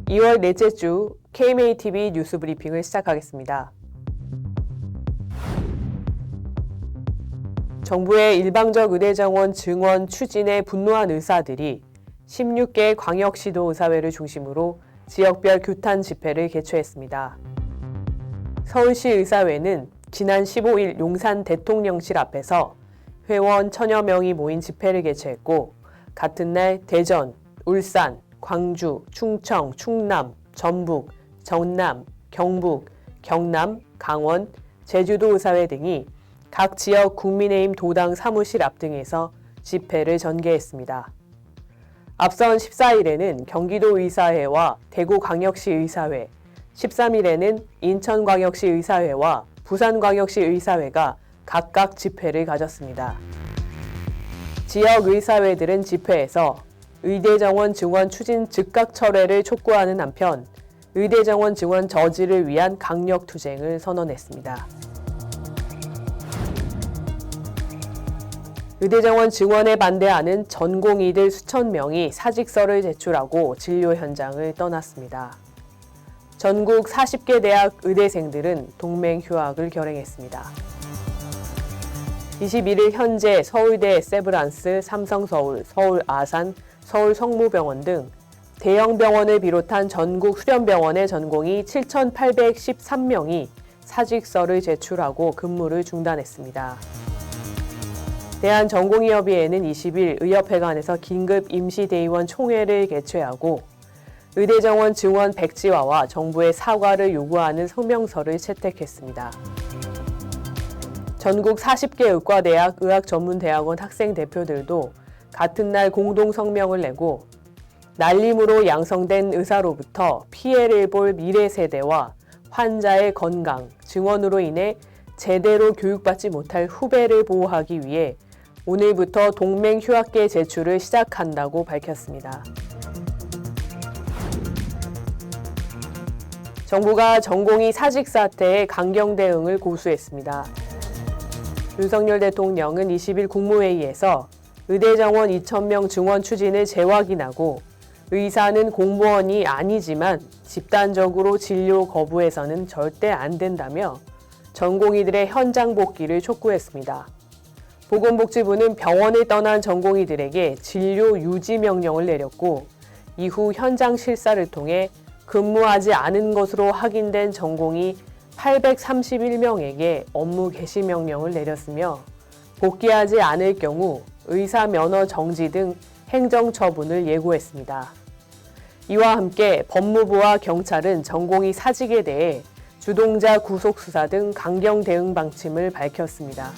2월 넷째 주 KMATV 뉴스 브리핑을 시작하겠습니다. 정부의 일방적 의대 정원 증원 추진에 분노한 의사들이 16개 광역시도 의사회를 중심으로 지역별 규탄 집회를 개최했습니다. 서울시 의사회는 지난 15일 용산 대통령실 앞에서 회원 1000여 명이 모인 집회를 개최했고, 같은 날 대전, 울산, 광주, 충청, 충남, 전북, 전남, 경북, 경남, 강원, 제주도 의사회 등이 각 지역 국민의힘 도당 사무실 앞 등에서 집회를 전개했습니다. 앞선 14일에는 경기도 의사회와 대구광역시 의사회, 13일에는 인천광역시 의사회와 부산광역시 의사회가 각각 집회를 가졌습니다. 지역 의사회들은 집회에서 의대 정원 증원 추진 즉각 철회를 촉구하는 한편 의대 정원 증원 저지를 위한 강력 투쟁을 선언했습니다. 의대 정원 증원에 반대하는 전공의들 수천 명이 사직서를 제출하고 진료 현장을 떠났습니다. 전국 40개 대학 의대생들은 동맹 휴학을 결행했습니다. 21일 현재 서울대 세브란스, 삼성서울, 서울 아산, 서울 성모병원 등 대형 병원을 비롯한 전국 수련병원의 전공의 7,813명이 사직서를 제출하고 근무를 중단했습니다. 대한전공의협의회는 20일 의협회관에서 긴급 임시대의원 총회를 개최하고 의대 정원 증원 백지화와 정부의 사과를 요구하는 성명서를 채택했습니다. 전국 40개 의과대학, 의학전문대학원 학생 대표들도 같은 날 공동 성명을 내고 날림으로 양성된 의사로부터 피해를 볼 미래 세대와 환자의 건강, 증원으로 인해 제대로 교육받지 못할 후배를 보호하기 위해 오늘부터 동맹 휴학계 제출을 시작한다고 밝혔습니다. 정부가 전공의 사직 사태에 강경 대응을 고수했습니다. 윤석열 대통령은 20일 국무회의에서 의대 정원 2,000명 증원 추진을 재확인하고 의사는 공무원이 아니지만 집단적으로 진료 거부해서는 절대 안 된다며 전공의들의 현장 복귀를 촉구했습니다. 보건복지부는 병원을 떠난 전공의들에게 진료 유지 명령을 내렸고 이후 현장 실사를 통해 근무하지 않은 것으로 확인된 전공의 831명에게 업무 개시 명령을 내렸으며 복귀하지 않을 경우 의사 면허 정지 등 행정처분을 예고했습니다. 이와 함께 법무부와 경찰은 전공의 사직에 대해 주동자 구속 수사 등 강경 대응 방침을 밝혔습니다.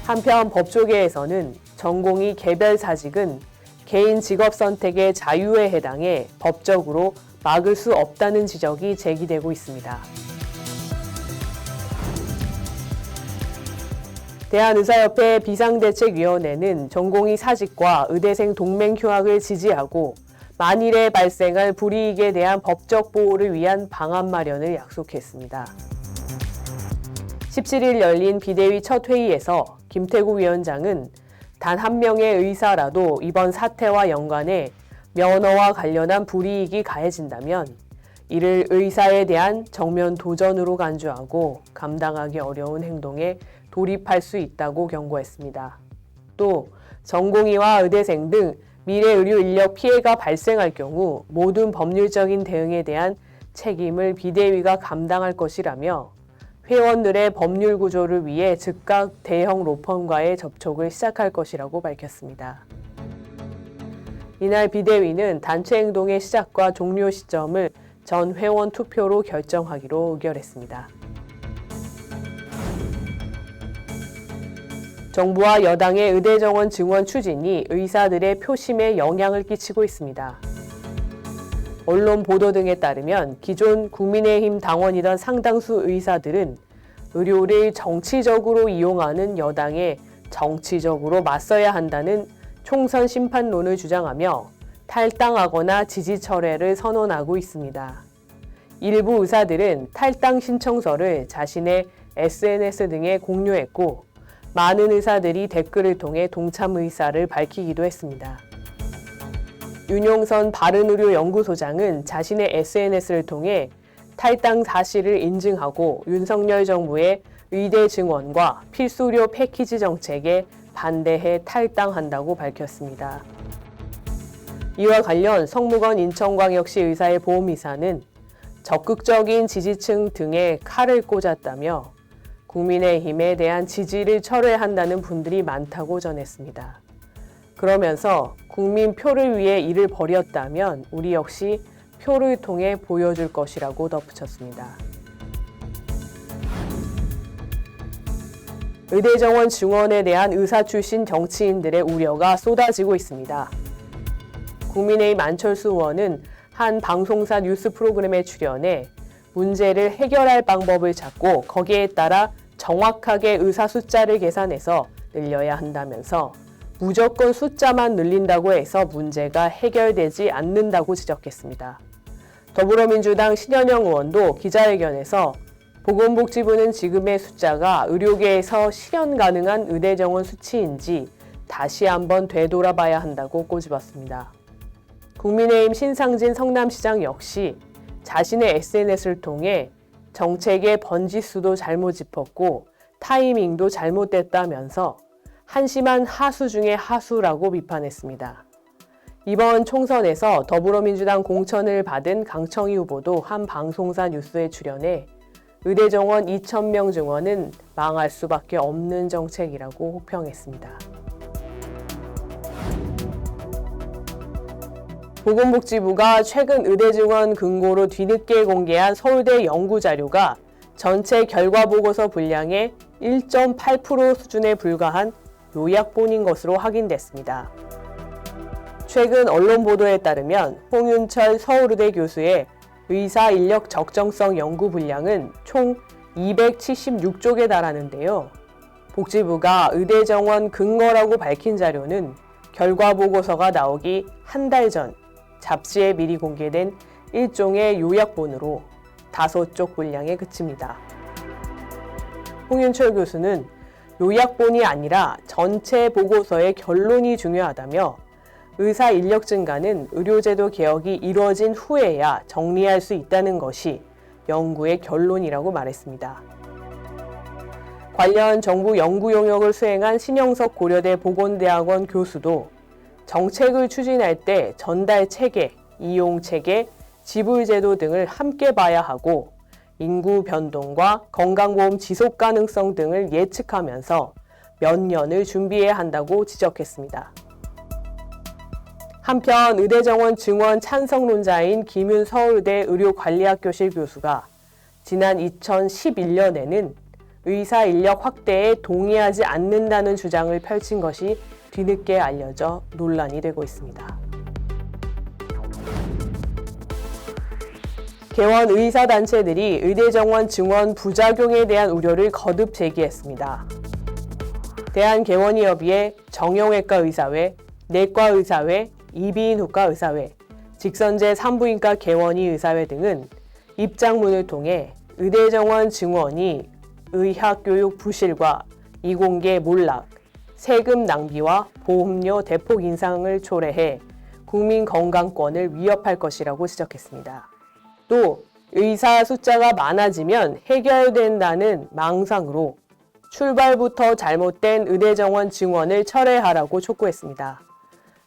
한편 법조계에서는 전공의 개별 사직은 개인 직업 선택의 자유에 해당해 법적으로 막을 수 없다는 지적이 제기되고 있습니다. 대한의사협회 비상대책위원회는 전공의 사직과 의대생 동맹 휴학을 지지하고 만일에 발생할 불이익에 대한 법적 보호를 위한 방안 마련을 약속했습니다. 17일 열린 비대위 첫 회의에서 김태구 위원장은 단 한 명의 의사라도 이번 사태와 연관해 면허와 관련한 불이익이 가해진다면 이를 의사에 대한 정면 도전으로 간주하고 감당하기 어려운 행동에 돌입할 수 있다고 경고했습니다. 또 전공의와 의대생 등 미래 의료 인력 피해가 발생할 경우 모든 법률적인 대응에 대한 책임을 비대위가 감당할 것이라며 회원들의 법률 구조를 위해 즉각 대형 로펌과의 접촉을 시작할 것이라고 밝혔습니다. 이날 비대위는 단체 행동의 시작과 종료 시점을 전 회원 투표로 결정하기로 의결했습니다. 정부와 여당의 의대 정원 증원 추진이 의사들의 표심에 영향을 끼치고 있습니다. 언론 보도 등에 따르면 기존 국민의힘 당원이던 상당수 의사들은 의료를 정치적으로 이용하는 여당에 정치적으로 맞서야 한다는 총선 심판론을 주장하며 탈당하거나 지지 철회를 선언하고 있습니다. 일부 의사들은 탈당 신청서를 자신의 SNS 등에 공유했고 많은 의사들이 댓글을 통해 동참 의사를 밝히기도 했습니다. 윤용선 바른의료연구소장은 자신의 SNS를 통해 탈당 사실을 인증하고 윤석열 정부의 의대 증원과 필수의료 패키지 정책에 반대해 탈당한다고 밝혔습니다. 이와 관련 성무건 인천광역시 의사의 보험이사는 적극적인 지지층 등에 칼을 꽂았다며 국민의힘에 대한 지지를 철회한다는 분들이 많다고 전했습니다. 그러면서 국민 표를 위해 일을 벌였다면 우리 역시 표를 통해 보여줄 것이라고 덧붙였습니다. 의대 정원 증원에 대한 의사 출신 정치인들의 우려가 쏟아지고 있습니다. 국민의힘 안철수 의원은 한 방송사 뉴스 프로그램에 출연해 문제를 해결할 방법을 찾고 거기에 따라 정확하게 의사 숫자를 계산해서 늘려야 한다면서 무조건 숫자만 늘린다고 해서 문제가 해결되지 않는다고 지적했습니다. 더불어민주당 신현영 의원도 기자회견에서 보건복지부는 지금의 숫자가 의료계에서 실현 가능한 의대 정원 수치인지 다시 한번 되돌아봐야 한다고 꼬집었습니다. 국민의힘 신상진 성남시장 역시 자신의 SNS를 통해 정책의 번지수도 잘못 짚었고 타이밍도 잘못됐다면서 한심한 하수 중의 하수라고 비판했습니다. 이번 총선에서 더불어민주당 공천을 받은 강청희 후보도 한 방송사 뉴스에 출연해 의대 정원 2,000명 증원은 망할 수밖에 없는 정책이라고 호평했습니다. 보건복지부가 최근 의대 증원 근거로 뒤늦게 공개한 서울대 연구자료가 전체 결과보고서 분량의 1.8% 수준에 불과한 요약본인 것으로 확인됐습니다. 최근 언론 보도에 따르면 홍윤철 서울의대 교수의 의사 인력 적정성 연구 분량은 총 276쪽에 달하는데요. 복지부가 의대 정원 근거라고 밝힌 자료는 결과보고서가 나오기 한 달 전 잡지에 미리 공개된 일종의 요약본으로 5쪽 분량에 그칩니다. 홍윤철 교수는 요약본이 아니라 전체 보고서의 결론이 중요하다며 의사 인력 증가는 의료제도 개혁이 이루어진 후에야 정리할 수 있다는 것이 연구의 결론이라고 말했습니다. 관련 정부 연구 용역을 수행한 신영석 고려대 보건대학원 교수도 정책을 추진할 때 전달 체계, 이용 체계, 지불제도 등을 함께 봐야 하고 인구 변동과 건강보험 지속 가능성 등을 예측하면서 몇 년을 준비해야 한다고 지적했습니다. 한편 의대 정원 증원 찬성론자인 김윤 서울대 의료관리학교실 교수가 지난 2011년에는 의사 인력 확대에 동의하지 않는다는 주장을 펼친 것이 뒤늦게 알려져 논란이 되고 있습니다. 개원 의사단체들이 의대 정원 증원 부작용에 대한 우려를 거듭 제기했습니다. 대한개원의협의회, 정형외과 의사회, 내과의사회, 이비인후과 의사회, 직선제 산부인과 개원의 의사회 등은 입장문을 통해 의대 정원 증원이 의학교육 부실과 이공계 몰락, 세금 낭비와 보험료 대폭 인상을 초래해 국민 건강권을 위협할 것이라고 지적했습니다. 또 의사 숫자가 많아지면 해결된다는 망상으로 출발부터 잘못된 의대 정원 증원을 철회하라고 촉구했습니다.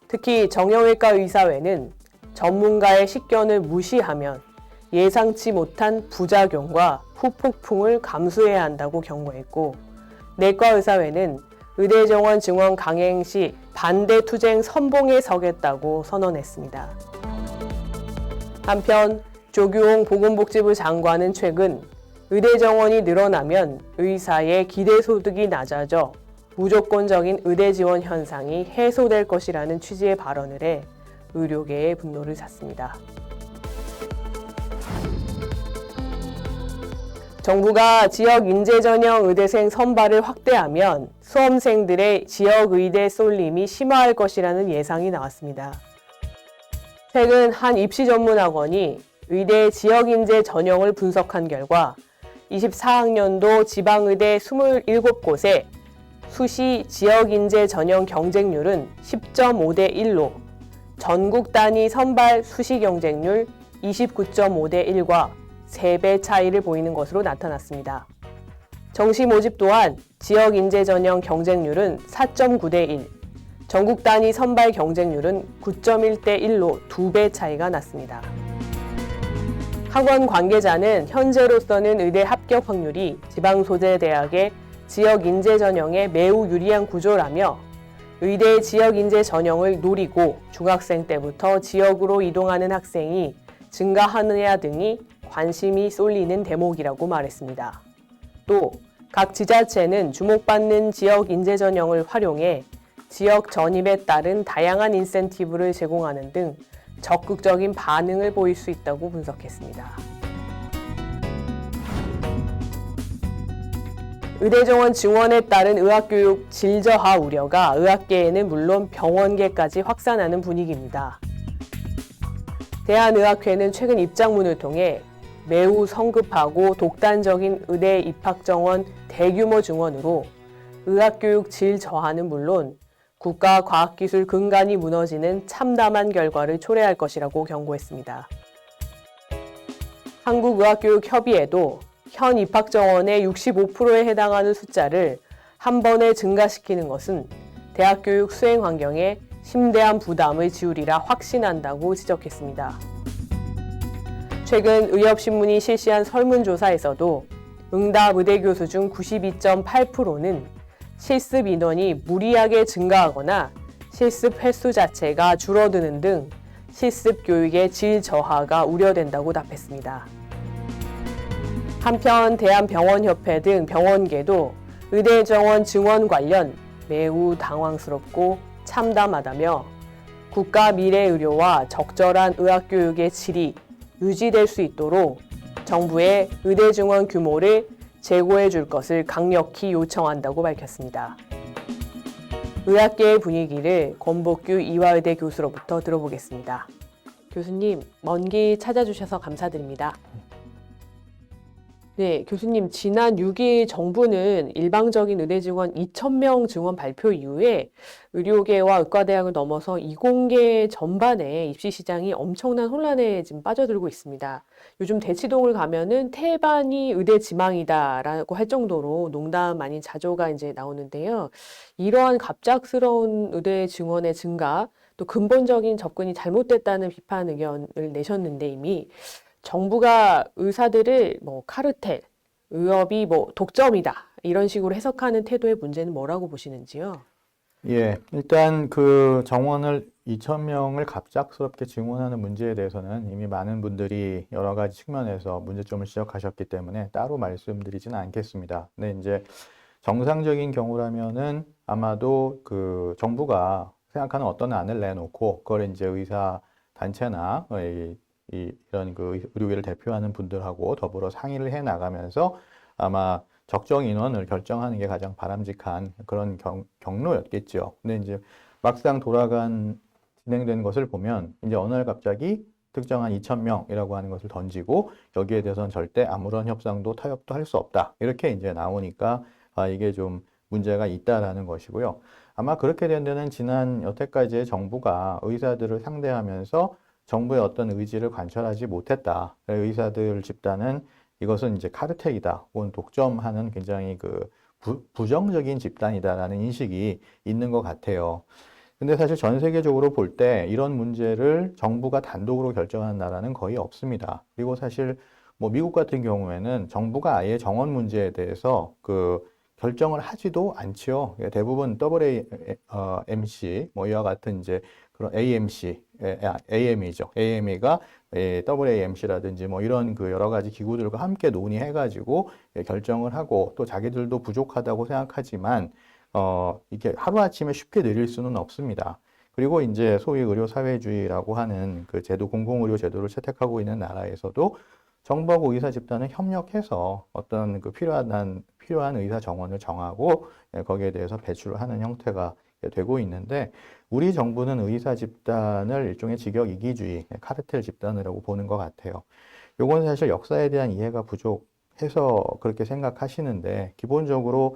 특히 정형외과 의사회는 전문가의 식견을 무시하면 예상치 못한 부작용과 후폭풍을 감수해야 한다고 경고했고, 내과 의사회는 의대 정원 증원 강행 시 반대 투쟁 선봉에 서겠다고 선언했습니다. 한편 조규홍 보건복지부 장관은 최근 의대 정원이 늘어나면 의사의 기대소득이 낮아져 무조건적인 의대 지원 현상이 해소될 것이라는 취지의 발언을 해 의료계의 분노를 샀습니다. 정부가 지역 인재 전형 의대생 선발을 확대하면 수험생들의 지역 의대 쏠림이 심화할 것이라는 예상이 나왔습니다. 최근 한 입시 전문학원이 의대 지역 인재 전형을 분석한 결과 24학년도 지방의대 27곳에 수시 지역 인재 전형 경쟁률은 10.5대 1로 전국 단위 선발 수시 경쟁률 29.5대 1과 3배 차이를 보이는 것으로 나타났습니다. 정시 모집 또한 지역 인재 전형 경쟁률은 4.9대 1, 전국 단위 선발 경쟁률은 9.1대 1로 2배 차이가 났습니다. 학원 관계자는 현재로서는 의대 합격 확률이 지방 소재 대학의 지역 인재 전형에 매우 유리한 구조라며 의대의 지역 인재 전형을 노리고 중학생 때부터 지역으로 이동하는 학생이 증가하느냐 등이 관심이 쏠리는 대목이라고 말했습니다. 또 각 지자체는 주목받는 지역 인재 전형을 활용해 지역 전입에 따른 다양한 인센티브를 제공하는 등 적극적인 반응을 보일 수 있다고 분석했습니다. 의대 정원 증원에 따른 의학교육 질 저하 우려가 의학계에는 물론 병원계까지 확산하는 분위기입니다. 대한의학회는 최근 입장문을 통해 매우 성급하고 독단적인 의대 입학 정원 대규모 증원으로 의학교육 질 저하는 물론 국가 과학기술 근간이 무너지는 참담한 결과를 초래할 것이라고 경고했습니다. 한국의학교육협의회도 현 입학 정원의 65%에 해당하는 숫자를 한 번에 증가시키는 것은 대학 교육 수행 환경에 심대한 부담을 지우리라 확신한다고 지적했습니다. 최근 의협신문이 실시한 설문조사에서도 응답 의대 교수 중 92.8%는 실습 인원이 무리하게 증가하거나 실습 횟수 자체가 줄어드는 등 실습 교육의 질 저하가 우려된다고 답했습니다. 한편 대한병원협회 등 병원계도 의대 정원 증원 관련 매우 당황스럽고 참담하다며 국가 미래 의료와 적절한 의학교육의 질이 유지될 수 있도록 정부의 의대 증원 규모를 제고해 줄 것을 강력히 요청한다고 밝혔습니다. 의학계의 분위기를 권복규 이화의대 교수로부터 들어보겠습니다. 교수님, 먼 길 찾아주셔서 감사드립니다. 네, 교수님, 지난 6일 정부는 일방적인 의대 증원 2,000명 증원 발표 이후에 의료계와 의과대학을 넘어서 이공계 전반에 입시 시장이 엄청난 혼란에 지금 빠져들고 있습니다. 요즘 대치동을 가면은 태반이 의대 지망이다라고 할 정도로 농담 아닌 자조가 이제 나오는데요. 이러한 갑작스러운 의대 증원의 증가, 또 근본적인 접근이 잘못됐다는 비판 의견을 내셨는데 이미 정부가 의사들을 카르텔, 의협이 독점이다 이런 식으로 해석하는 태도의 문제는 뭐라고 보시는지요? 예, 일단 그 정원을 2,000명을 갑작스럽게 증원하는 문제에 대해서는 이미 많은 분들이 여러 가지 측면에서 문제점을 지적하셨기 때문에 따로 말씀드리지는 않겠습니다. 근데 이제 정상적인 경우라면은 아마도 그 정부가 생각하는 어떤 안을 내놓고 그걸 이제 의사 단체나 이런 그 의료계를 대표하는 분들하고 더불어 상의를 해 나가면서 아마 적정 인원을 결정하는 게 가장 바람직한 그런 경로였겠죠. 근데 이제 막상 진행된 것을 보면 이제 어느 날 갑자기 특정한 2,000명이라고 하는 것을 던지고 여기에 대해서는 절대 아무런 협상도 타협도 할 수 없다. 이렇게 이제 나오니까 이게 좀 문제가 있다라는 것이고요. 아마 그렇게 된 데는 지난 여태까지의 정부가 의사들을 상대하면서 정부의 어떤 의지를 관철하지 못했다. 의사들 집단은 이것은 이제 카르텔이다 혹은 독점하는 굉장히 그 부정적인 집단이다라는 인식이 있는 것 같아요. 근데 사실 전 세계적으로 볼 때 이런 문제를 정부가 단독으로 결정하는 나라는 거의 없습니다. 그리고 사실 미국 같은 경우에는 정부가 아예 정원 문제에 대해서 그 결정을 하지도 않지요. 대부분 AAMC 이와 같은 이제 그런 AME죠. AME가 AAMC라든지 이런 그 여러 가지 기구들과 함께 논의해가지고 결정을 하고 또 자기들도 부족하다고 생각하지만 이렇게 하루아침에 쉽게 내릴 수는 없습니다. 그리고 이제 소위 의료사회주의라고 하는 그 제도, 공공의료 제도를 채택하고 있는 나라에서도 정부하고 의사 집단은 협력해서 어떤 그 필요한 의사 정원을 정하고 거기에 대해서 배출을 하는 형태가 되고 있는데 우리 정부는 의사 집단을 일종의 직역 이기주의, 카르텔 집단이라고 보는 것 같아요. 요건 사실 역사에 대한 이해가 부족해서 그렇게 생각하시는데 기본적으로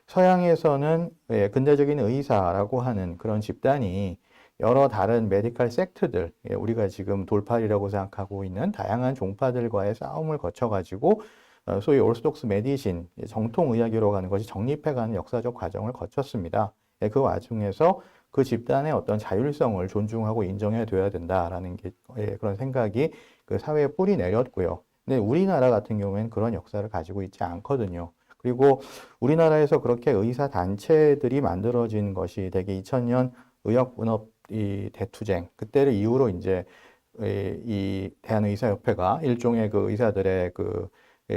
서양에서는 근대적인 의사라고 하는 그런 집단이 여러 다른 메디컬 섹트들, 우리가 지금 돌팔이라고 생각하고 있는 다양한 종파들과의 싸움을 거쳐가지고 소위 오르소독스 메디신, 정통의학이라고 하는 것이 정립해가는 역사적 과정을 거쳤습니다. 그 와중에서 그 집단의 어떤 자율성을 존중하고 인정해줘야 된다라는 게 그런 생각이 그 사회에 뿌리 내렸고요. 근데 우리나라 같은 경우에는 그런 역사를 가지고 있지 않거든요. 그리고 우리나라에서 그렇게 의사 단체들이 만들어진 것이 대개 2000년 의학분업 이 대투쟁 그때를 이후로 이제 이 대한의사협회가 일종의 그 의사들의 그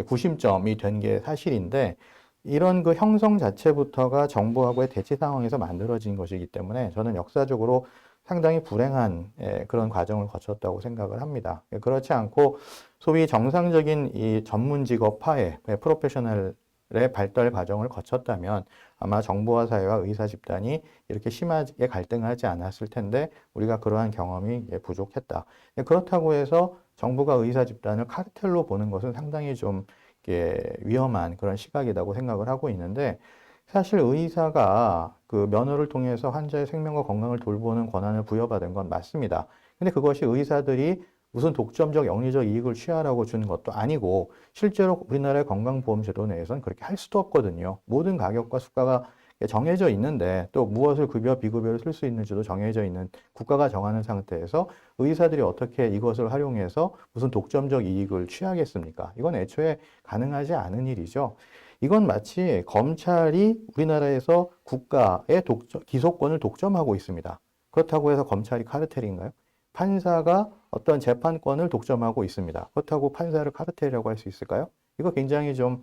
구심점이 된 게 사실인데 이런 그 형성 자체부터가 정부하고의 대치 상황에서 만들어진 것이기 때문에 저는 역사적으로 상당히 불행한 그런 과정을 거쳤다고 생각을 합니다. 그렇지 않고 소위 정상적인 이 전문 직업화의 프로페셔널의 발달 과정을 거쳤다면 아마 정부와 사회와 의사 집단이 이렇게 심하게 갈등하지 않았을 텐데 우리가 그러한 경험이 부족했다. 그렇다고 해서 정부가 의사 집단을 카르텔로 보는 것은 상당히 좀 위험한 그런 시각이라고 생각을 하고 있는데 사실 의사가 그 면허를 통해서 환자의 생명과 건강을 돌보는 권한을 부여받은 건 맞습니다. 근데 그것이 의사들이 무슨 독점적 영리적 이익을 취하라고 준 것도 아니고 실제로 우리나라의 건강보험제도 내에서는 그렇게 할 수도 없거든요. 모든 가격과 수가가 정해져 있는데 또 무엇을 급여 비급여를 쓸 수 있는지도 정해져 있는 국가가 정하는 상태에서 의사들이 어떻게 이것을 활용해서 무슨 독점적 이익을 취하겠습니까? 이건 애초에 가능하지 않은 일이죠. 이건 마치 검찰이 우리나라에서 국가의 기소권을 독점하고 있습니다. 그렇다고 해서 검찰이 카르텔인가요? 판사가 어떤 재판권을 독점하고 있습니다. 그렇다고 판사를 카르텔이라고 할 수 있을까요? 이거 굉장히 좀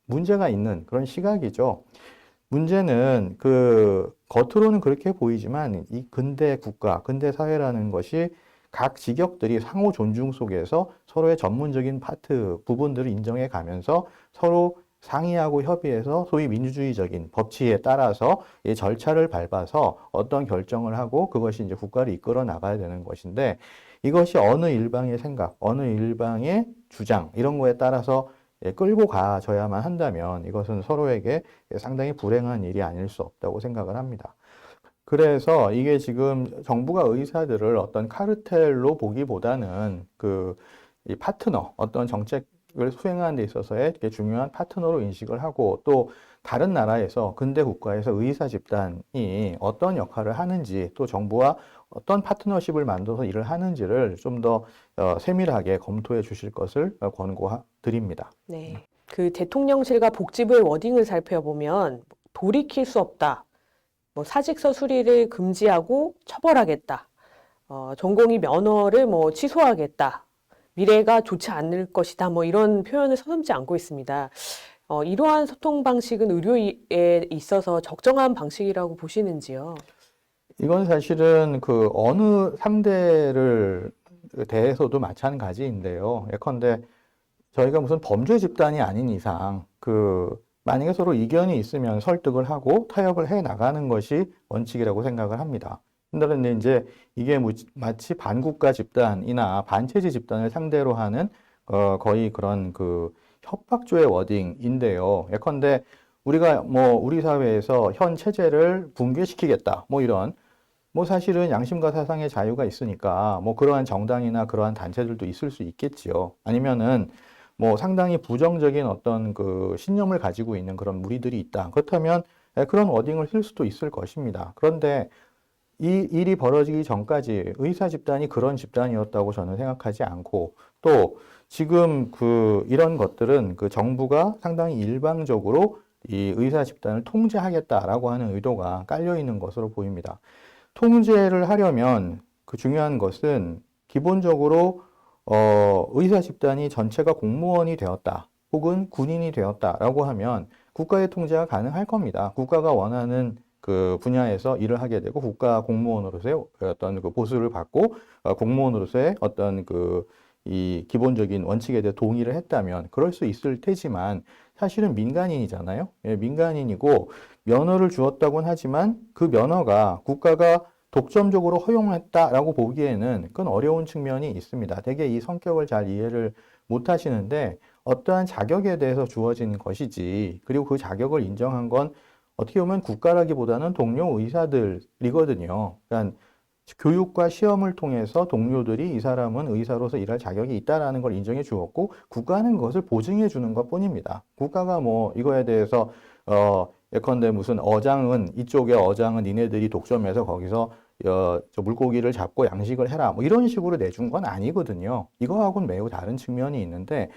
문제가 있는 그런 시각이죠. 문제는 그 겉으로는 그렇게 보이지만 이 근대 국가, 근대 사회라는 것이 각 직역들이 상호 존중 속에서 서로의 전문적인 부분들을 인정해 가면서 서로 상의하고 협의해서 소위 민주주의적인 법치에 따라서 이 절차를 밟아서 어떤 결정을 하고 그것이 이제 국가를 이끌어 나가야 되는 것인데 이것이 어느 일방의 생각, 어느 일방의 주장 이런 거에 따라서 끌고 가져야만 한다면 이것은 서로에게 상당히 불행한 일이 아닐 수 없다고 생각을 합니다. 그래서 이게 지금 정부가 의사들을 어떤 카르텔로 보기보다는 이 파트너, 어떤 정책을 수행하는 데 있어서의 중요한 파트너로 인식을 하고 또 다른 나라에서 근대 국가에서 의사 집단이 어떤 역할을 하는지 또 정부와 어떤 파트너십을 만들어서 일을 하는지를 좀 더 세밀하게 검토해 주실 것을 권고드립니다. 네. 그 대통령실과 복지부의 워딩을 살펴보면 돌이킬 수 없다. 뭐 사직서 수리를 금지하고 처벌하겠다. 전공의 면허를 뭐 취소하겠다. 미래가 좋지 않을 것이다. 뭐 이런 표현을 서슴지 않고 있습니다. 이러한 소통 방식은 의료에 있어서 적정한 방식이라고 보시는지요? 이건 사실은 그 어느 상대를 대해서도 마찬가지인데요. 예컨대 저희가 무슨 범죄 집단이 아닌 이상 만약에 서로 이견이 있으면 설득을 하고 타협을 해 나가는 것이 원칙이라고 생각을 합니다. 그런데 이제 이게 마치 반국가 집단이나 반체제 집단을 상대로 하는 거의 그런 협박조의 워딩인데요. 예컨대 우리가 우리 사회에서 현 체제를 붕괴시키겠다. 이런 사실은 양심과 사상의 자유가 있으니까 그러한 정당이나 그러한 단체들도 있을 수 있겠지요. 아니면은 상당히 부정적인 어떤 신념을 가지고 있는 그런 무리들이 있다. 그렇다면 그런 워딩을 쓸 수도 있을 것입니다. 그런데 이 일이 벌어지기 전까지 의사 집단이 그런 집단이었다고 저는 생각하지 않고 또 지금 이런 것들은 정부가 상당히 일방적으로 이 의사 집단을 통제하겠다라고 하는 의도가 깔려 있는 것으로 보입니다. 통제를 하려면 중요한 것은 기본적으로 의사 집단이 전체가 공무원이 되었다 혹은 군인이 되었다라고 하면 국가의 통제가 가능할 겁니다. 국가가 원하는 분야에서 일을 하게 되고 국가 공무원으로서의 어떤 보수를 받고 공무원으로서의 어떤 이 기본적인 원칙에 대해 동의를 했다면 그럴 수 있을 테지만 사실은 민간인이잖아요. 예, 민간인이고 면허를 주었다고는 하지만 그 면허가 국가가 독점적으로 허용했다라고 보기에는 그건 어려운 측면이 있습니다. 대개 이 성격을 잘 이해를 못 하시는데 어떠한 자격에 대해서 주어진 것이지 그리고 그 자격을 인정한 건 어떻게 보면 국가라기보다는 동료 의사들이거든요. 그러니까 교육과 시험을 통해서 동료들이 이 사람은 의사로서 일할 자격이 있다라는 걸 인정해 주었고 국가는 그것을 보증해 주는 것뿐입니다. 국가가 뭐 이거에 대해서 예컨대 무슨 어장은 이쪽의 어장은 니네들이 독점해서 거기서 저 물고기를 잡고 양식을 해라 뭐 이런 식으로 내준 건 아니거든요. 이거하고는 매우 다른 측면이 있는데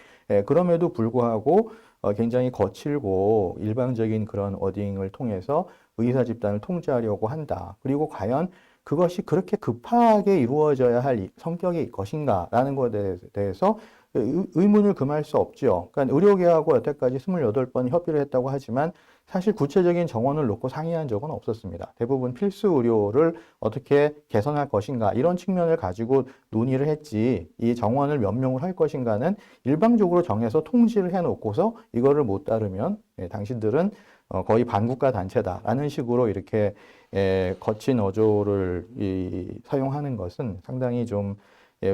그럼에도 불구하고 굉장히 거칠고 일방적인 그런 워딩을 통해서 의사 집단을 통제하려고 한다. 그리고 과연 그것이 그렇게 급하게 이루어져야 할 성격의 것인가라는 것에 대해서 의문을 금할 수 없죠. 그러니까 의료계하고 여태까지 28번 협의를 했다고 하지만 사실 구체적인 정원을 놓고 상의한 적은 없었습니다. 대부분 필수 의료를 어떻게 개선할 것인가 이런 측면을 가지고 논의를 했지 이 정원을 몇 명을 할 것인가는 일방적으로 정해서 통지를 해놓고서 이거를 못 따르면 당신들은 거의 반국가 단체다라는 식으로 이렇게 거친 어조를 사용하는 것은 상당히 좀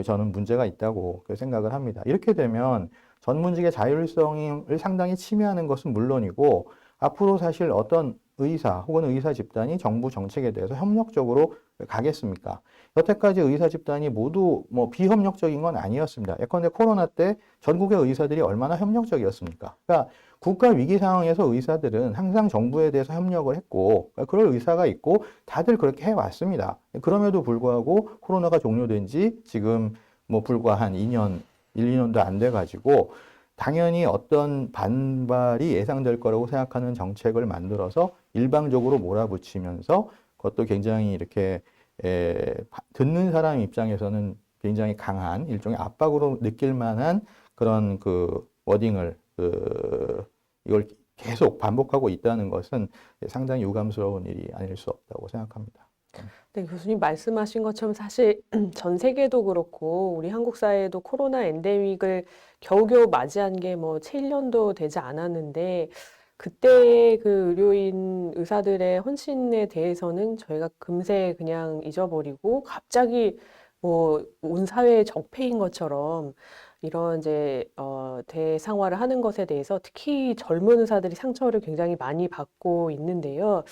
저는 문제가 있다고 생각을 합니다. 이렇게 되면 전문직의 자율성을 상당히 침해하는 것은 물론이고 앞으로 사실 어떤 의사 혹은 의사 집단이 정부 정책에 대해서 협력적으로 가겠습니까? 여태까지 의사 집단이 모두 뭐 비협력적인 건 아니었습니다. 예컨대 코로나 때 전국의 의사들이 얼마나 협력적이었습니까? 그러니까 국가 위기 상황에서 의사들은 항상 정부에 대해서 협력을 했고 그럴 의사가 있고 다들 그렇게 해왔습니다. 그럼에도 불구하고 코로나가 종료된 지 지금 뭐 불과 한 2년, 1, 2년도 안 돼가지고 당연히 어떤 반발이 예상될 거라고 생각하는 정책을 만들어서 일방적으로 몰아붙이면서 그것도 굉장히 이렇게 듣는 사람 입장에서는 굉장히 강한 일종의 압박으로 느낄 만한 그런 그 워딩을 이걸 계속 반복하고 있다는 것은 상당히 유감스러운 일이 아닐 수 없다고 생각합니다. 네, 교수님 말씀하신 것처럼 사실 전 세계도 그렇고 우리 한국 사회도 코로나 엔데믹을 겨우겨우 맞이한 게 뭐 채 1년도 되지 않았는데 그때 그 의료인 의사들의 헌신에 대해서는 저희가 금세 그냥 잊어버리고 갑자기 뭐 온 사회의 적폐인 것처럼 이런 이제 대상화를 하는 것에 대해서 특히 젊은 의사들이 상처를 굉장히 많이 받고 있는데요.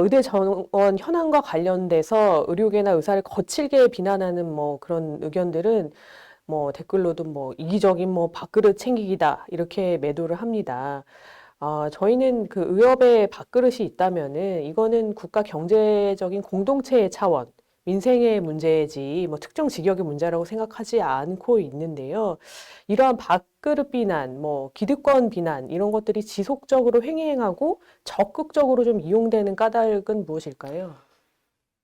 의대 정원 현황과 관련돼서 의료계나 의사를 거칠게 비난하는 뭐 그런 의견들은 뭐 댓글로도 뭐 이기적인 뭐 밥그릇 챙기기다 이렇게 매도를 합니다. 저희는 그 의협에 밥그릇이 있다면은 이거는 국가 경제적인 공동체의 차원, 민생의 문제지 뭐 특정 직역의 문제라고 생각하지 않고 있는데요. 이러한 밥그릇 비난, 뭐 기득권 비난 이런 것들이 지속적으로 횡행하고 적극적으로 좀 이용되는 까닭은 무엇일까요?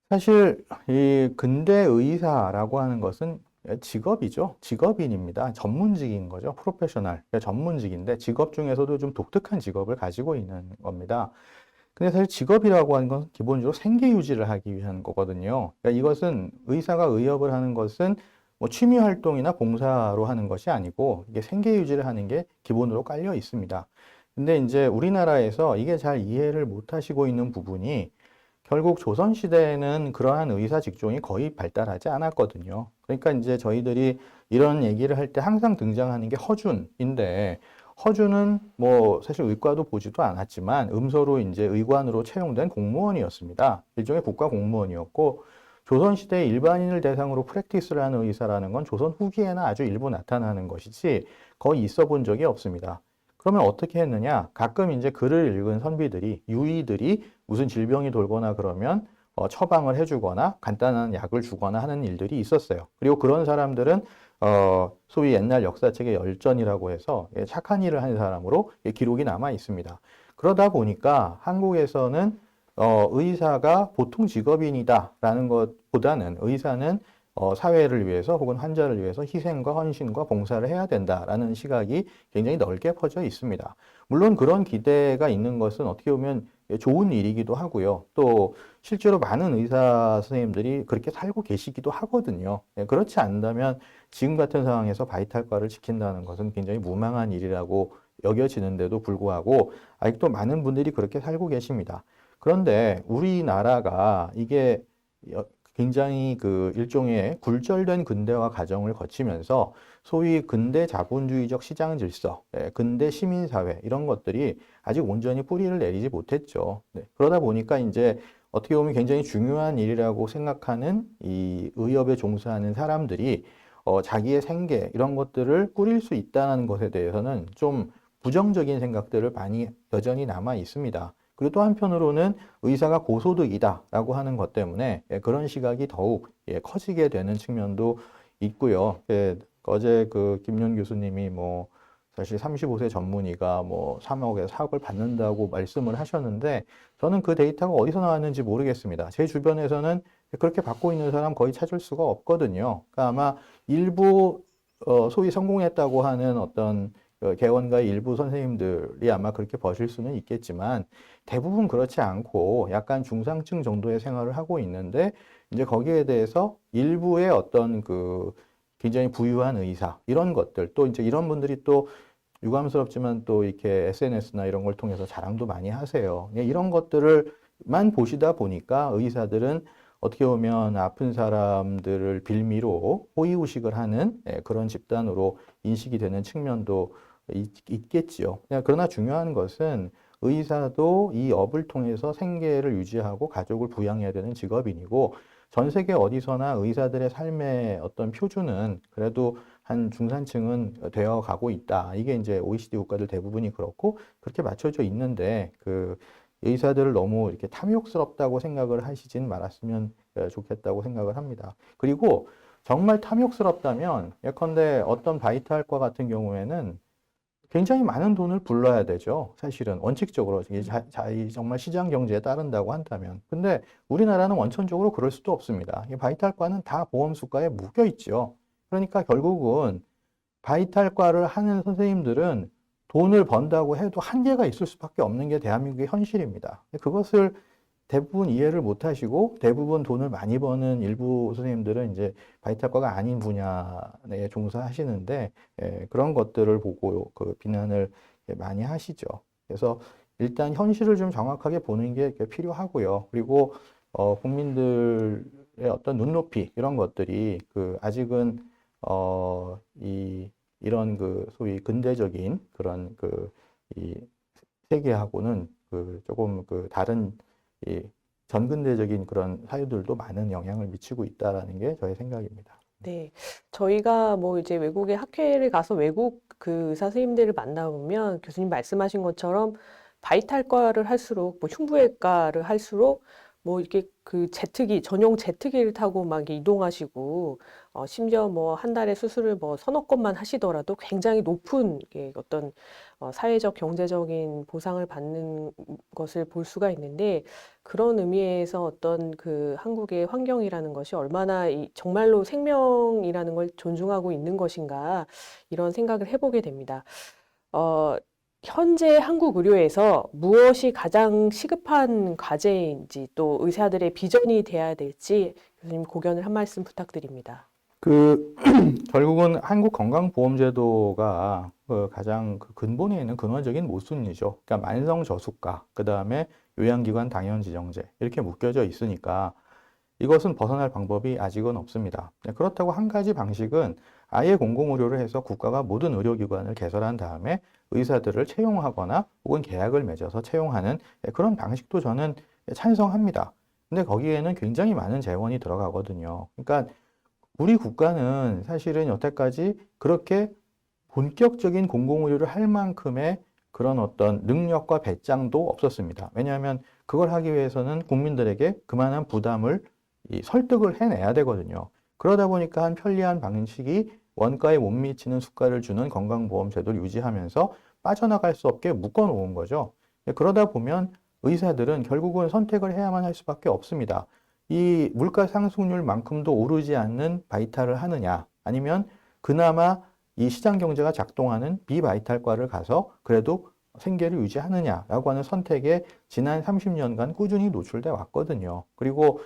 사실 이 근대 의사라고 하는 것은 직업이죠. 직업인입니다. 전문직인 거죠. 프로페셔널. 그러니까 전문직인데 직업 중에서도 좀 독특한 직업을 가지고 있는 겁니다. 근데 사실 직업이라고 하는 건 기본적으로 생계 유지를 하기 위한 거거든요. 그러니까 이것은 의사가 의협을 하는 것은 뭐 취미 활동이나 봉사로 하는 것이 아니고 이게 생계 유지를 하는 게 기본으로 깔려 있습니다. 근데 이제 우리나라에서 이게 잘 이해를 못 하시고 있는 부분이 결국 조선시대에는 그러한 의사 직종이 거의 발달하지 않았거든요. 그러니까 이제 저희들이 이런 얘기를 할 때 항상 등장하는 게 허준인데, 허준은 뭐 사실 의과도 보지도 않았지만 음소로 이제 의관으로 채용된 공무원이었습니다. 일종의 국가 공무원이었고, 조선시대 일반인을 대상으로 프랙티스를 하는 의사라는 건 조선 후기에나 아주 일부 나타나는 것이지 거의 있어 본 적이 없습니다. 그러면 어떻게 했느냐? 가끔 이제 글을 읽은 선비들이, 유의들이 무슨 질병이 돌거나 그러면 처방을 해주거나 간단한 약을 주거나 하는 일들이 있었어요. 그리고 그런 사람들은 소위 옛날 역사책의 열전이라고 해서 착한 일을 한 사람으로 기록이 남아 있습니다. 그러다 보니까 한국에서는 의사가 보통 직업인이다라는 것보다는 의사는 사회를 위해서 혹은 환자를 위해서 희생과 헌신과 봉사를 해야 된다라는 시각이 굉장히 넓게 퍼져 있습니다. 물론 그런 기대가 있는 것은 어떻게 보면 좋은 일이기도 하고요. 또 실제로 많은 의사 선생님들이 그렇게 살고 계시기도 하거든요. 그렇지 않다면 지금 같은 상황에서 바이탈과를 지킨다는 것은 굉장히 무망한 일이라고 여겨지는데도 불구하고 아직도 많은 분들이 그렇게 살고 계십니다. 그런데 우리나라가 이게 굉장히 그 일종의 굴절된 근대화 과정을 거치면서 소위 근대 자본주의적 시장 질서, 근대 시민사회 이런 것들이 아직 온전히 뿌리를 내리지 못했죠. 네. 그러다 보니까 이제 어떻게 보면 굉장히 중요한 일이라고 생각하는 이 의협에 종사하는 사람들이 자기의 생계 이런 것들을 꾸릴 수 있다는 것에 대해서는 좀 부정적인 생각들을 많이 여전히 남아 있습니다. 그리고 또 한편으로는 의사가 고소득이다라고 하는 것 때문에 그런 시각이 더욱 커지게 되는 측면도 있고요. 어제 그 김윤 교수님이 뭐 사실 35세 전문의가 뭐 3억에서 4억을 받는다고 말씀을 하셨는데 저는 그 데이터가 어디서 나왔는지 모르겠습니다. 제 주변에서는 그렇게 받고 있는 사람 거의 찾을 수가 없거든요. 그러니까 아마 일부 소위 성공했다고 하는 어떤 개원가의 일부 선생님들이 아마 그렇게 버실 수는 있겠지만 대부분 그렇지 않고 약간 중상층 정도의 생활을 하고 있는데 이제 거기에 대해서 일부의 어떤 그 굉장히 부유한 의사 이런 것들 또 이제 이런 분들이 또 유감스럽지만 또 이렇게 SNS나 이런 걸 통해서 자랑도 많이 하세요. 이런 것들을만 보시다 보니까 의사들은 어떻게 보면 아픈 사람들을 빌미로 호의호식을 하는 그런 집단으로 인식이 되는 측면도 있겠지요. 그러나 중요한 것은 의사도 이 업을 통해서 생계를 유지하고 가족을 부양해야 되는 직업인이고 전 세계 어디서나 의사들의 삶의 어떤 표준은 그래도 한 중산층은 되어 가고 있다. 이게 이제 OECD 국가들 대부분이 그렇고 그렇게 맞춰져 있는데 그 의사들을 너무 이렇게 탐욕스럽다고 생각을 하시진 말았으면 좋겠다고 생각을 합니다. 그리고 정말 탐욕스럽다면 예컨대 어떤 바이탈과 같은 경우에는 굉장히 많은 돈을 불러야 되죠. 사실은 원칙적으로 이게 정말 시장 경제에 따른다고 한다면. 근데 우리나라는 원천적으로 그럴 수도 없습니다. 이 바이탈과는 다 보험 수가에 묶여 있죠. 그러니까 결국은 바이탈과를 하는 선생님들은 돈을 번다고 해도 한계가 있을 수밖에 없는 게 대한민국의 현실입니다. 그것을 대부분 이해를 못 하시고 대부분 돈을 많이 버는 일부 선생님들은 이제 바이탈과가 아닌 분야에 종사하시는데 그런 것들을 보고 그 비난을 많이 하시죠. 그래서 일단 현실을 좀 정확하게 보는 게 필요하고요. 그리고 국민들의 어떤 눈높이 이런 것들이 그 아직은 이런 그 소위 근대적인 그런 그 이 세계하고는 그 조금 그 다른 이 전근대적인 그런 사유들도 많은 영향을 미치고 있다라는 게 저의 생각입니다. 네, 저희가 뭐 이제 외국에 학회를 가서 외국 그 의사 선생님들을 만나보면 교수님 말씀하신 것처럼 바이탈과를 할수록 뭐 흉부외과를 할수록 뭐 이렇게 그 제트기 전용 제트기를 타고 막 이렇게 이동하시고 심지어 뭐 한 달에 수술을 뭐 서너 건만 하시더라도 굉장히 높은 이게 어떤 사회적 경제적인 보상을 받는 것을 볼 수가 있는데 그런 의미에서 어떤 그 한국의 환경이라는 것이 얼마나 정말로 생명이라는 걸 존중하고 있는 것인가 이런 생각을 해보게 됩니다. 어, 현재 한국 의료에서 무엇이 가장 시급한 과제인지 또 의사들의 비전이 돼야 될지 교수님 고견을 한 말씀 부탁드립니다. 그 결국은 한국 건강보험제도가 그 가장 그 근본에 있는 근원적인 모순이죠. 그러니까 만성 저수가, 그 다음에 요양기관 당연지정제 이렇게 묶여져 있으니까 이것은 벗어날 방법이 아직은 없습니다. 그렇다고 한 가지 방식은 아예 공공의료를 해서 국가가 모든 의료기관을 개설한 다음에 의사들을 채용하거나 혹은 계약을 맺어서 채용하는 그런 방식도 저는 찬성합니다. 근데 거기에는 굉장히 많은 재원이 들어가거든요. 그러니까 우리 국가는 사실은 여태까지 그렇게 본격적인 공공의료를 할 만큼의 그런 어떤 능력과 배짱도 없었습니다. 왜냐하면 그걸 하기 위해서는 국민들에게 그만한 부담을 설득을 해내야 되거든요. 그러다 보니까 한 편리한 방식이 원가에 못 미치는 수가를 주는 건강보험 제도를 유지하면서 빠져나갈 수 없게 묶어놓은 거죠. 그러다 보면 의사들은 결국은 선택을 해야만 할 수밖에 없습니다. 이 물가 상승률만큼도 오르지 않는 바이탈을 하느냐, 아니면 그나마 이 시장 경제가 작동하는 비바이탈과를 가서 그래도 생계를 유지하느냐라고 하는 선택에 지난 30년간 꾸준히 노출돼 왔거든요. 그리고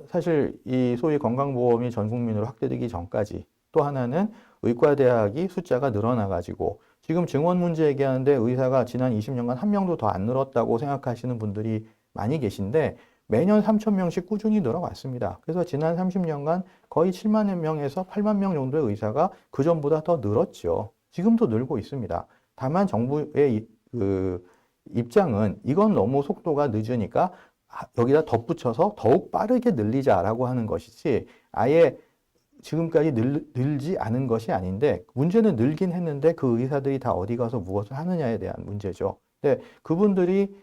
사실 이 소위 건강보험이 전 국민으로 확대되기 전까지 또 하나는 의과대학이 숫자가 늘어나가지고 지금 증원 문제 얘기하는데 의사가 지난 20년간 한 명도 더 안 늘었다고 생각하시는 분들이 많이 계신데 매년 3,000명씩 꾸준히 늘어왔습니다. 그래서 지난 30년간 거의 7만 명에서 8만 명 정도의 의사가 그전보다 더 늘었죠. 지금도 늘고 있습니다. 다만 정부의 그 입장은 이건 너무 속도가 늦으니까 여기다 덧붙여서 더욱 빠르게 늘리자라고 하는 것이지 아예 지금까지 늘지 않은 것이 아닌데 문제는 늘긴 했는데 그 의사들이 다 어디 가서 무엇을 하느냐에 대한 문제죠. 근데 그분들이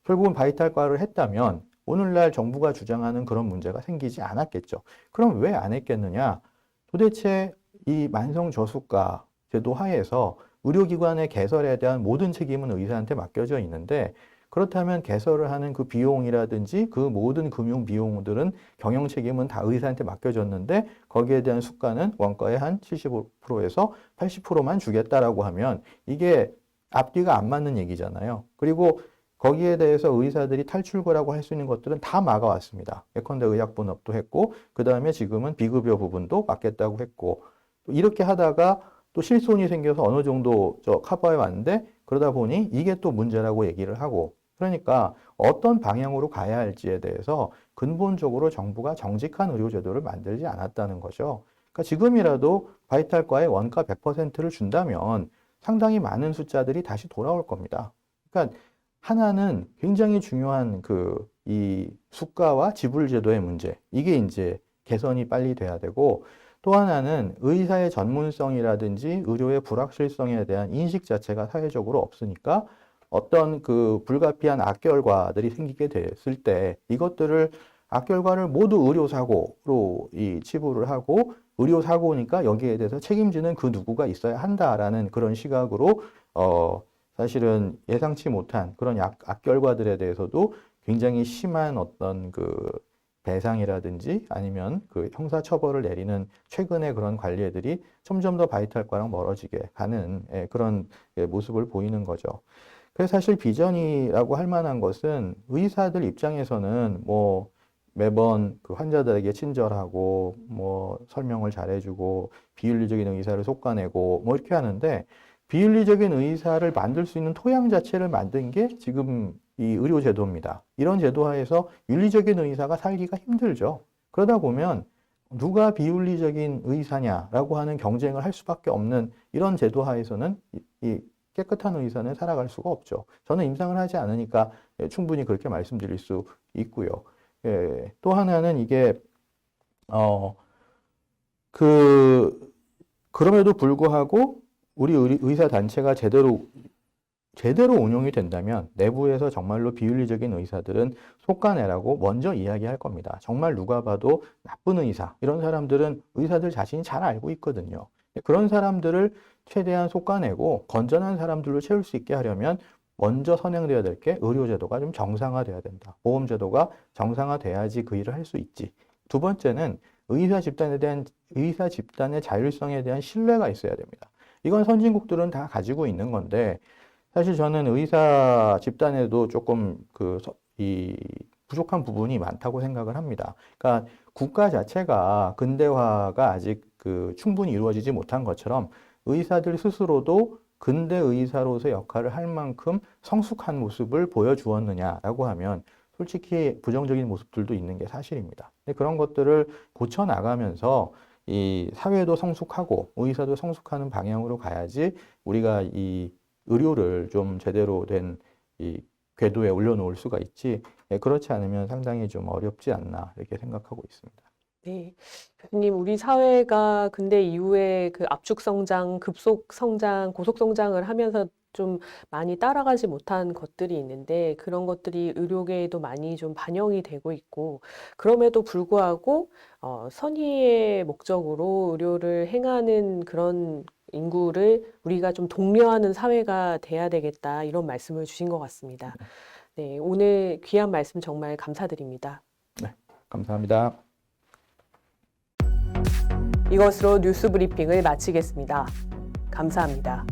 결국은 바이탈과를 했다면 오늘날 정부가 주장하는 그런 문제가 생기지 않았겠죠. 그럼 왜 안 했겠느냐? 도대체 이 만성 저수가 제도 하에서 의료기관의 개설에 대한 모든 책임은 의사한테 맡겨져 있는데 그렇다면 개설을 하는 그 비용이라든지 그 모든 금융 비용들은 경영 책임은 다 의사한테 맡겨졌는데 거기에 대한 수가는 원가의 한 75%에서 80%만 주겠다라고 하면 이게 앞뒤가 안 맞는 얘기잖아요. 그리고 거기에 대해서 의사들이 탈출구라고 할 수 있는 것들은 다 막아왔습니다. 예컨대 의약분업도 했고 그 다음에 지금은 비급여 부분도 막겠다고 했고 이렇게 하다가 또 실손이 생겨서 어느 정도 커버해 왔는데 그러다 보니 이게 또 문제라고 얘기를 하고 그러니까 어떤 방향으로 가야 할지에 대해서 근본적으로 정부가 정직한 의료제도를 만들지 않았다는 거죠. 그러니까 지금이라도 바이탈과의 원가 100%를 준다면 상당히 많은 숫자들이 다시 돌아올 겁니다. 그러니까 하나는 굉장히 중요한 이 수가와 지불제도의 문제. 이게 이제 개선이 빨리 돼야 되고 또 하나는 의사의 전문성이라든지 의료의 불확실성에 대한 인식 자체가 사회적으로 없으니까 어떤 불가피한 악결과들이 생기게 됐을 때 이것들을 악결과를 모두 의료사고로 치부를 하고 의료사고니까 여기에 대해서 책임지는 그 누구가 있어야 한다라는 그런 시각으로 사실은 예상치 못한 그런 악결과들에 대해서도 굉장히 심한 어떤 배상이라든지 아니면 형사처벌을 내리는 최근의 그런 관례들이 점점 더 바이탈과랑 멀어지게 가는 그런 모습을 보이는 거죠. 그래서 사실 비전이라고 할 만한 것은 의사들 입장에서는 매번 환자들에게 친절하고 설명을 잘해주고 비윤리적인 의사를 솎아내고 이렇게 하는데 비윤리적인 의사를 만들 수 있는 토양 자체를 만든 게 지금 이 의료제도입니다. 이런 제도하에서 윤리적인 의사가 살기가 힘들죠. 그러다 보면 누가 비윤리적인 의사냐라고 하는 경쟁을 할 수밖에 없는 이런 제도하에서는 이 깨끗한 의사는 살아갈 수가 없죠. 저는 임상을 하지 않으니까 충분히 그렇게 말씀드릴 수 있고요. 또 하나는 이게 그럼에도 불구하고 우리 의사 단체가 제대로 운영이 된다면 내부에서 정말로 비윤리적인 의사들은 속아내라고 먼저 이야기할 겁니다. 정말 누가 봐도 나쁜 의사, 이런 사람들은 의사들 자신이 잘 알고 있거든요. 그런 사람들을 최대한 속아내고 건전한 사람들로 채울 수 있게 하려면 먼저 선행돼야 될 게 의료제도가 좀 정상화돼야 된다. 보험제도가 정상화돼야지 그 일을 할 수 있지. 두 번째는 의사 집단의 자율성에 대한 신뢰가 있어야 됩니다. 이건 선진국들은 다 가지고 있는 건데 사실 저는 의사 집단에도 조금 부족한 부분이 많다고 생각을 합니다. 그러니까 국가 자체가 근대화가 아직 충분히 이루어지지 못한 것처럼 의사들 스스로도 근대 의사로서의 역할을 할 만큼 성숙한 모습을 보여주었느냐라고 하면 솔직히 부정적인 모습들도 있는 게 사실입니다. 근데 그런 것들을 고쳐나가면서 이 사회도 성숙하고 의사도 성숙하는 방향으로 가야지 우리가 이 의료를 좀 제대로 된 이 궤도에 올려놓을 수가 있지 그렇지 않으면 상당히 좀 어렵지 않나 이렇게 생각하고 있습니다. 네. 교수님, 우리 사회가 근대 이후에 압축 성장, 급속 성장, 고속 성장을 하면서 좀 많이 따라가지 못한 것들이 있는데 그런 것들이 의료계에도 많이 좀 반영이 되고 있고 그럼에도 불구하고 선의의 목적으로 의료를 행하는 그런 인구를 우리가 좀 독려하는 사회가 돼야 되겠다 이런 말씀을 주신 것 같습니다. 네, 오늘 귀한 말씀 정말 감사드립니다. 네, 감사합니다. 이것으로 뉴스 브리핑을 마치겠습니다. 감사합니다.